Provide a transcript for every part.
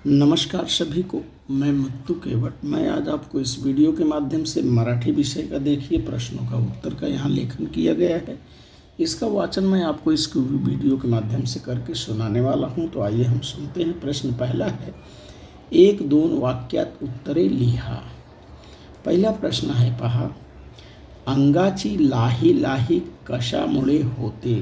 नमस्कार सभी को, मैं मुत्तू केवट। मैं आज आपको इस वीडियो के माध्यम से मराठी विषय का देखिए प्रश्नों का उत्तर का यहाँ लेखन किया गया है। इसका वाचन मैं आपको इस वीडियो के माध्यम से करके सुनाने वाला हूँ। तो आइए हम सुनते हैं। प्रश्न पहला है, 1-2 वाक्यात उत्तरे लिहा। पहिला प्रश्न आहे पहा, अंगाची लाही लाही कशामुळे होते?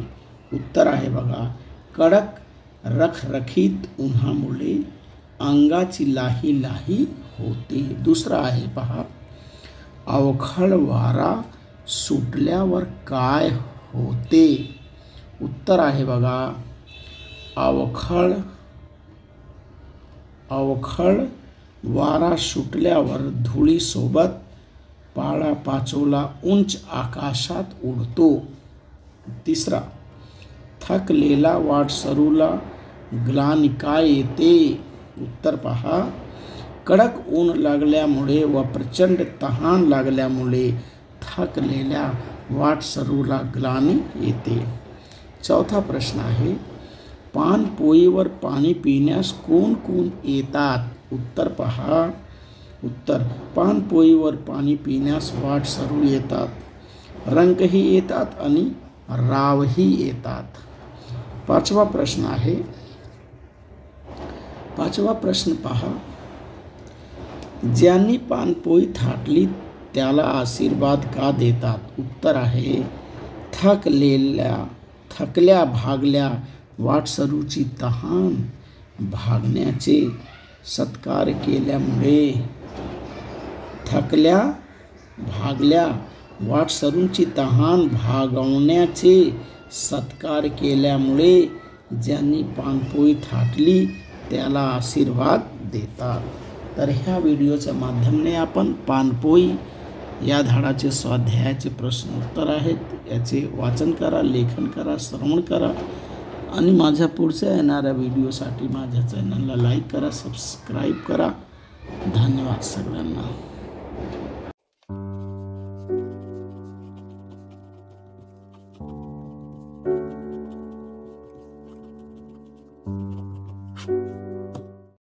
उत्तर आहे बघा, कडक रखरखीत उन्हामुळे अंगाची लाही लाही होते। दुसरा आहे पहा, अवखळ वारा सुटल्यावर काय होते? उत्तर आहे बघा, अवखळ वारा सुटल्यावर धुळीसोबत पाळा पाचोला उंच आकाशात उडतो। तिसरा, थकलेला वाटसरूला ग्लानी काय येते? उत्तर पहा, कडक ऊन लागल्यामुळे व प्रचंड तहान लागल्यामुळे थकलेल्या वाटसरूला ग्लानी येते। चौथा प्रश्न आहे, पानपोईवर पाणी पिण्यास कोण कोण येतात? उत्तर पहा, उत्तर, पानपोईवर पाणी पिण्यास वाटसरू येतात, रंकही येतात आणि रावही येतात। पाचवा प्रश्न आहे, पाचवा प्रश्न पहा, ज्यांनी पानपोई थाटली त्याला आशीर्वाद का देतात? उत्तर आहे, थकल्या भागल्या वाटसरूची तहान भागण्याचे सत्कार केल्यामुळे, थकल्या भागल्या वाटसरूंची तहान भागवण्याचे सत्कार केल्यामुळे ज्यांनी पानपोई थाटली त्याला आशीर्वाद देतात। तर ह्या व्हिडिओच्या माध्यमाने आपण पानपोई या धडाचे स्वाध्यायाचे प्रश्न उत्तर आहेत, याचे वाचन करा, लेखन करा, श्रवण करा आणि माझ्या पुढच्या येणाऱ्या व्हिडिओसाठी माझ्या चॅनलला लाईक करा, सबस्क्राईब करा। धन्यवाद सगळ्यांना।